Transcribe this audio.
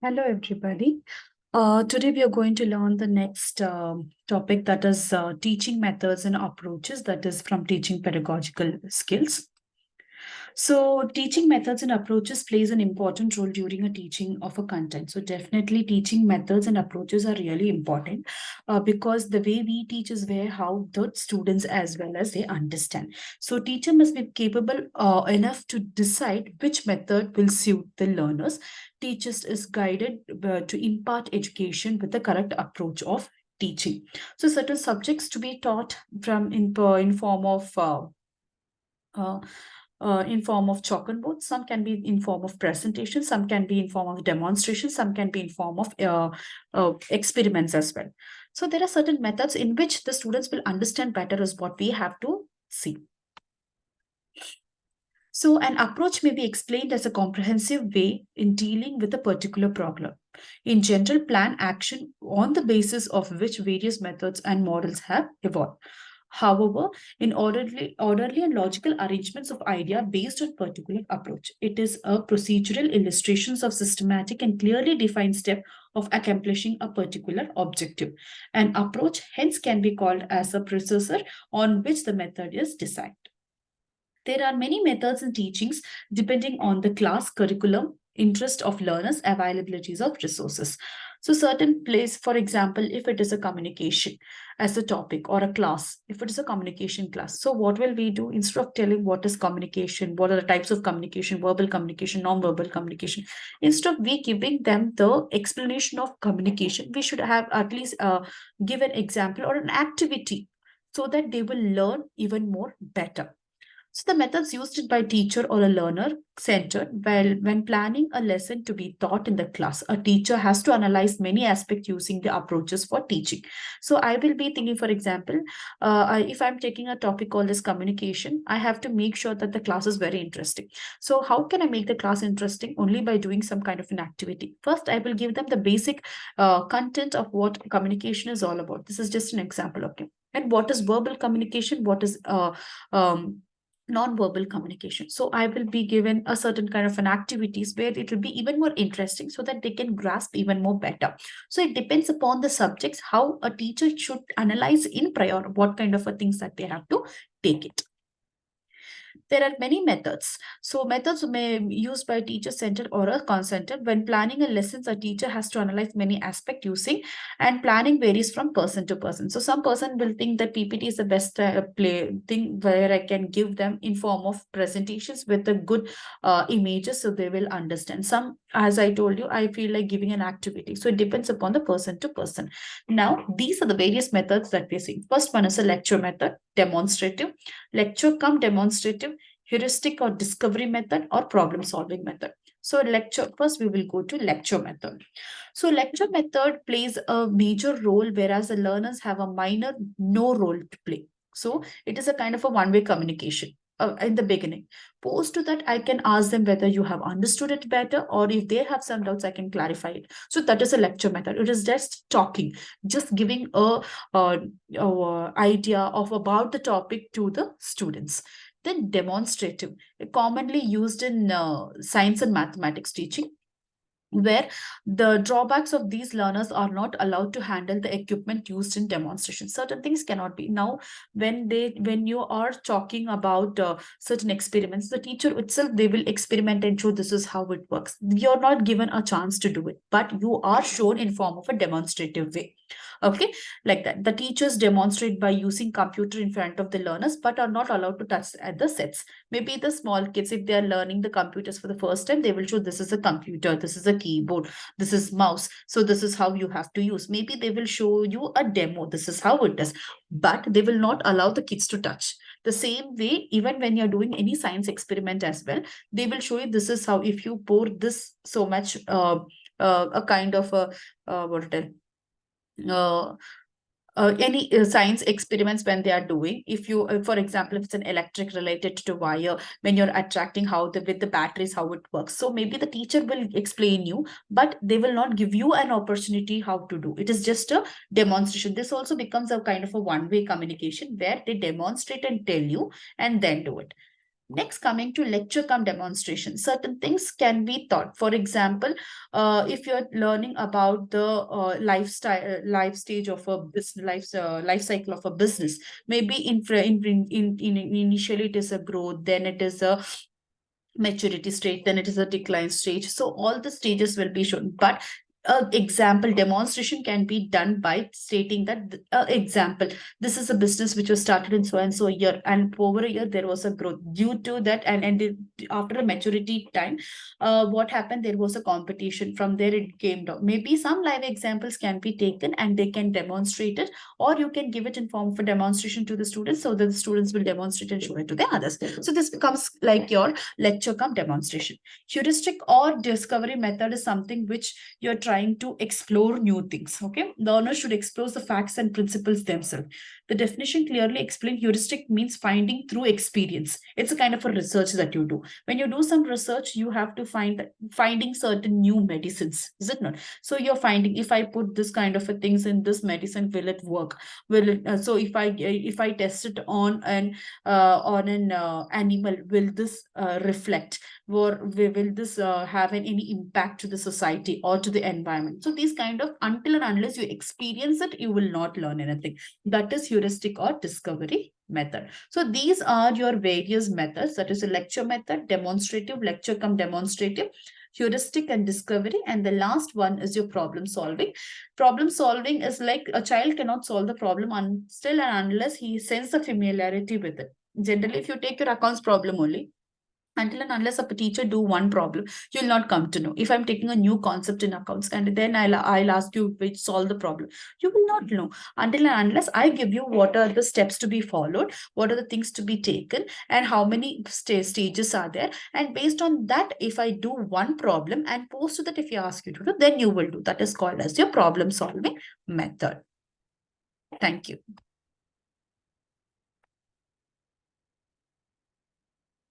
Hello, everybody. Today we are going to learn the next topic, that is teaching methods and approaches, that is from teaching pedagogical skills. So, teaching methods and approaches plays an important role during a teaching of a content. So, definitely teaching methods and approaches are really important because the way we teach is where how the students as well as they understand. So, teacher must be capable enough to decide which method will suit the learners. Teachers is guided to impart education with the correct approach of teaching. So, certain subjects to be taught from in form of uh, in form of chalk and board. Some can be in form of presentation. Some can be in form of demonstration. Some can be in form of experiments as well. So there are certain methods in which the students will understand better is what we have to see. So an approach may be explained as a comprehensive way in dealing with a particular problem. In general, plan action on the basis of which various methods and models have evolved. However, in orderly and logical arrangements of idea based on particular approach, it is a procedural illustrations of systematic and clearly defined step of accomplishing a particular objective. An approach hence can be called as a processor on which the method is designed. There are many methods and teachings depending on the class curriculum, interest of learners, availabilities of resources. So certain place, for example, if it is a communication as a topic or a class, if it is a communication class, so what will we do instead of telling what is communication, what are the types of communication, verbal communication, non-verbal communication, instead of we giving them the explanation of communication, we should have at least give an example or an activity so that they will learn even more better. So the methods used by teacher or a learner centered. Well, when planning a lesson to be taught in the class, a teacher has to analyze many aspects using the approaches for teaching. So I will be thinking, for example, if I'm taking a topic called as communication, I have to make sure that the class is very interesting. So how can I make the class interesting? Only by doing some kind of an activity. First, I will give them the basic content of what communication is all about. This is just an example, okay? And what is verbal communication? What is non-verbal communication? So I will be given a certain kind of an activities where it will be even more interesting so that they can grasp even more better. So it depends upon the subjects how a teacher should analyze in prior what kind of a things that they have to take it. There are many methods. So methods may be used by teacher centered or a concentrated. When planning a lessons, a teacher has to analyze many aspects using, and planning varies from person to person. So some person will think that PPT is the best play thing where I can give them in form of presentations with the good images so they will understand. Some, as I told you, I feel like giving an activity. So it depends upon the person to person. Now, these are the various methods that we're seeing. First one is a lecture method, demonstrative. Lecture come demonstrative, heuristic or discovery method, or problem solving method. So lecture, first we will go to lecture method. So lecture method plays a major role, whereas the learners have a minor no role to play. So it is a kind of a one-way communication. In the beginning, post to that, I can ask them whether you have understood it better, or if they have some doubts, I can clarify it. So that is a lecture method. It is just talking, just giving a idea of about the topic to the students. Then demonstrative, commonly used in science and mathematics teaching, where the drawbacks of these learners are not allowed to handle the equipment used in demonstration. Certain things cannot be. Now when you are talking about certain experiments, the teacher itself, they will experiment and show this is how it works. You're not given a chance to do it, but you are shown in form of a demonstrative way. Okay, like that. The teachers demonstrate by using computer in front of the learners, but are not allowed to touch at the sets. Maybe the small kids, if they are learning the computers for the first time, they will show this is a computer, this is a keyboard, this is mouse. So this is how you have to use. Maybe they will show you a demo. This is how it is, but they will not allow the kids to touch. The same way, even when you're doing any science experiment as well, they will show you this is how, if you pour this so much, a kind of a, what it is, uh, any science experiments when they are doing, if you for example, if it's an electric related to wire, when you're attracting how the with the batteries how it works, so maybe the teacher will explain you, but they will not give you an opportunity how to do. It is just a demonstration. This also becomes a kind of a one-way communication where they demonstrate and tell you and then do it. Next, coming to lecture come demonstration, certain things can be taught. For example, if you're learning about the life stage of a business, life cycle of a business, maybe initially it is a growth, then it is a maturity stage, then it is a decline stage. So all the stages will be shown, but example demonstration can be done by stating that example, this is a business which was started in so and so year, and over a year there was a growth due to that, after a maturity time, what happened, there was a competition, from there it came down. Maybe some live examples can be taken and they can demonstrate it, or you can give it in form of a demonstration to the students, so that the students will demonstrate and show it to the others. So this becomes like your lecture come demonstration. Heuristic or discovery method is something which you're trying to explore new things. Okay, learner should explore the facts and principles themselves. The definition clearly explains heuristic means finding through experience. It's a kind of a research that you do. When you do some research, you have to finding certain new medicines, is it not? So you're finding, if I put this kind of a things in this medicine, will it work? Will it? So if I test it on an animal, will this reflect, or will this have any impact to the society or to the environment? So these kind of, until and unless you experience it, you will not learn anything. That is heuristic or discovery method. So these are your various methods, that is a lecture method, demonstrative, lecture come demonstrative, heuristic and discovery, and the last one is your problem solving. Problem solving is like a child cannot solve the problem until and unless he senses the familiarity with it. Generally, if you take your accounts problem only, until and unless a teacher do one problem, you'll not come to know. If I'm taking a new concept in accounts and then I'll ask you which solve the problem, you will not know until and unless I give you what are the steps to be followed, what are the things to be taken, and how many stages are there. And based on that, if I do one problem and post to that, if you ask you to do, then you will do. That is called as your problem solving method. Thank you.